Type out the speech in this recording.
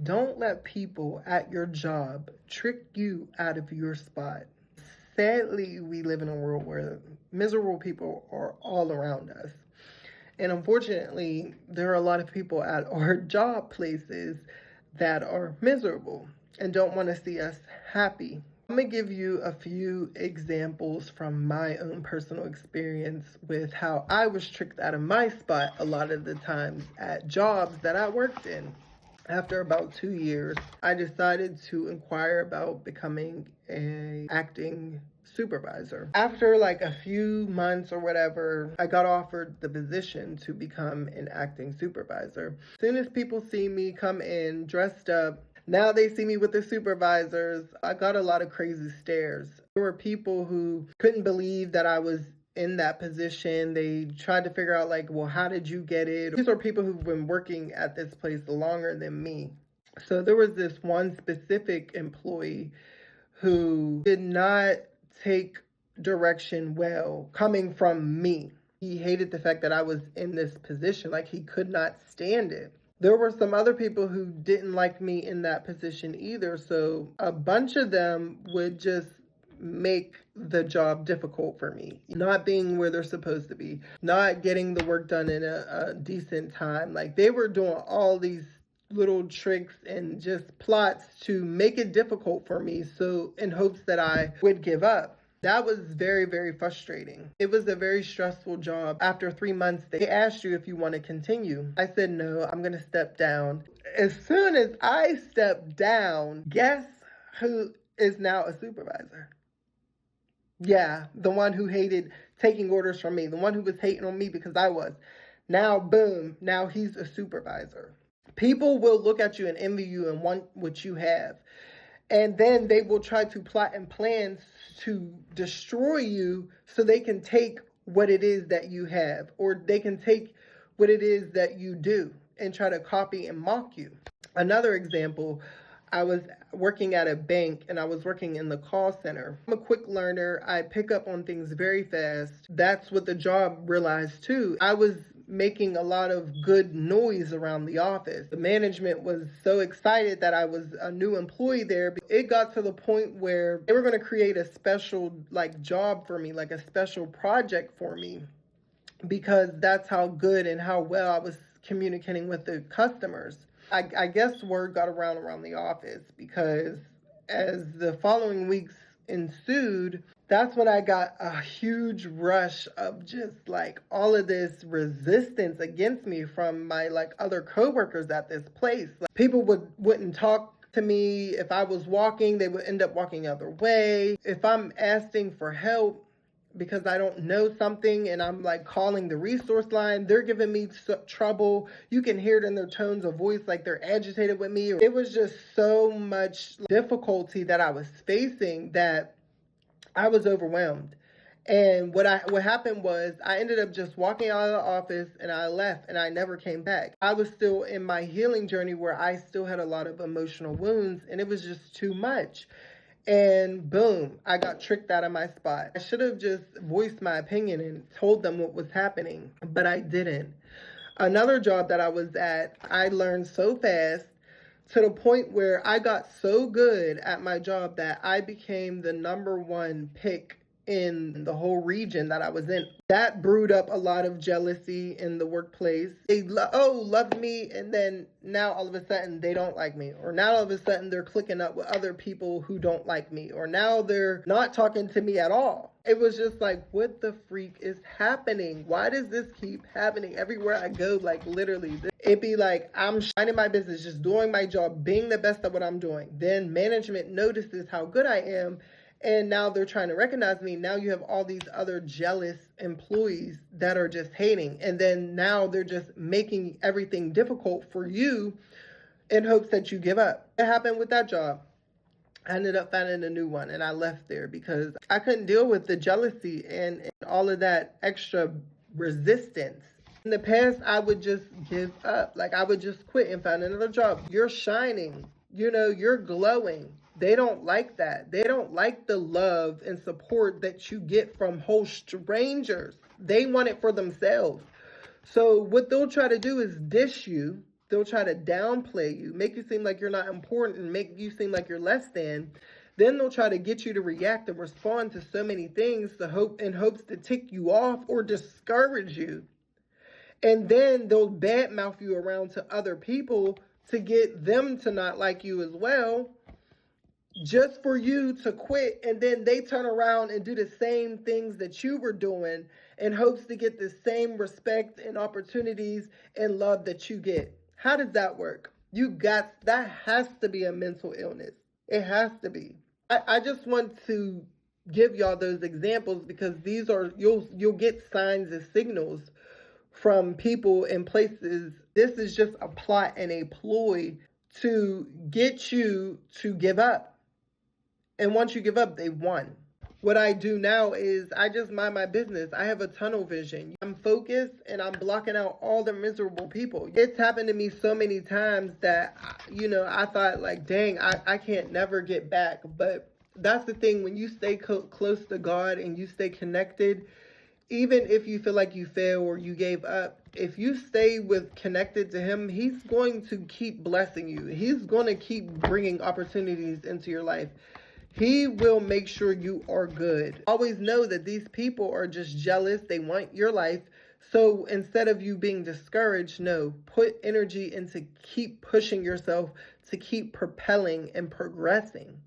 Don't let people at your job trick you out of your spot. Sadly, we live in a world where miserable people are all around us. And unfortunately, there are a lot of people at our job places that are miserable and don't want to see us happy. I'm going to give you a few examples from my own personal experience with how I was tricked out of my spot a lot of the times at jobs that I worked in. After about 2 years, I decided to inquire about becoming an acting supervisor. After like a few months or whatever, I got offered the position to become an acting supervisor. As soon as people see me come in dressed up, now they see me with the supervisors, I got a lot of crazy stares. There were people who couldn't believe that I was in that position. They tried to figure out like, well, how did you get it? These are people who've been working at this place longer than me. So there was this one specific employee who did not take direction well coming from me. He hated the fact that I was in this position. Like, he could not stand it. There were some other people who didn't like me in that position either. So a bunch of them would just make the job difficult for me. Not being where they're supposed to be, not getting the work done in a decent time. Like, they were doing all these little tricks and just plots to make it difficult for me, so in hopes that I would give up. That was very, very frustrating. It was a very stressful job. After 3 months, they asked you if you want to continue. I said, no, I'm going to step down. As soon as I stepped down, guess who is now a supervisor? Yeah, the one who hated taking orders from me, the one who was hating on me because I was. Now, boom, now he's a supervisor. People will look at you and envy you and want what you have. And then they will try to plot and plan to destroy you so they can take what it is that you have, or they can take what it is that you do and try to copy and mock you. Another example, I was working at a bank and I was working in the call center. I'm a quick learner. I pick up on things very fast. That's what the job realized too. I was making a lot of good noise around the office. The management was so excited that I was a new employee there. It got to the point where they were going to create a special job for me, like a special project for me, because that's how good and how well I was communicating with the customers. I guess word got around the office, because as the following weeks ensued, that's when I got a huge rush of just like all of this resistance against me from my other coworkers at this place. Like, people wouldn't talk to me. If I was walking, they would end up walking the other way. If I'm asking for help because I don't know something and I'm calling the resource line, they're giving me trouble. You can hear it in their tones of voice, like they're agitated with me. It was just so much difficulty that I was facing that I was overwhelmed. And what happened was I ended up just walking out of the office and I left and I never came back. I was still in my healing journey where I still had a lot of emotional wounds and it was just too much. And boom, I got tricked out of my spot. I should have just voiced my opinion and told them what was happening, but I didn't. Another job that I was at, I learned so fast to the point where I got so good at my job that I became the #1 pick in the whole region that I was in. That brewed up a lot of jealousy in the workplace. They loved me, and then now all of a sudden they don't like me, or now all of a sudden they're clicking up with other people who don't like me, or now they're not talking to me at all. It was just like, what the freak is happening? Why does this keep happening everywhere I go? Literally, it'd be like I'm shining my business, just doing my job, being the best at what I'm doing. Then management notices how good I am, and now they're trying to recognize me. Now you have all these other jealous employees that are just hating. And then now they're just making everything difficult for you in hopes that you give up. What happened with that job? I ended up finding a new one and I left there because I couldn't deal with the jealousy and all of that extra resistance. In the past, I would just give up. I would just quit and find another job. You're shining. You're glowing. They don't like that. They don't like the love and support that you get from whole strangers. They want it for themselves. So what they'll try to do is dish you They'll try to downplay you, make you seem like you're not important, and make you seem like you're less than. Then they'll try to get you to react and respond to so many things in hopes to tick you off or discourage you. And then they'll badmouth you around to other people to get them to not like you as well, just for you to quit. And then they turn around and do the same things that you were doing in hopes to get the same respect and opportunities and love that you get. How does that work? That has to be a mental illness. It has to be. I just want to give y'all those examples because these are, you'll get signs and signals from people and places. This is just a plot and a ploy to get you to give up. And once you give up, they won. What I do now is I just mind my business. I have a tunnel vision. I'm focused and I'm blocking out all the miserable people. It's happened to me so many times that, I thought like, dang, I can't never get back. But that's the thing. When you stay close to God and you stay connected, even if you feel like you fail or you gave up, if you stay connected to him, he's going to keep blessing you. He's going to keep bringing opportunities into your life. He will make sure you are good. Always know that these people are just jealous. They want your life. So instead of you being discouraged, no, put energy into keep pushing yourself to keep propelling and progressing.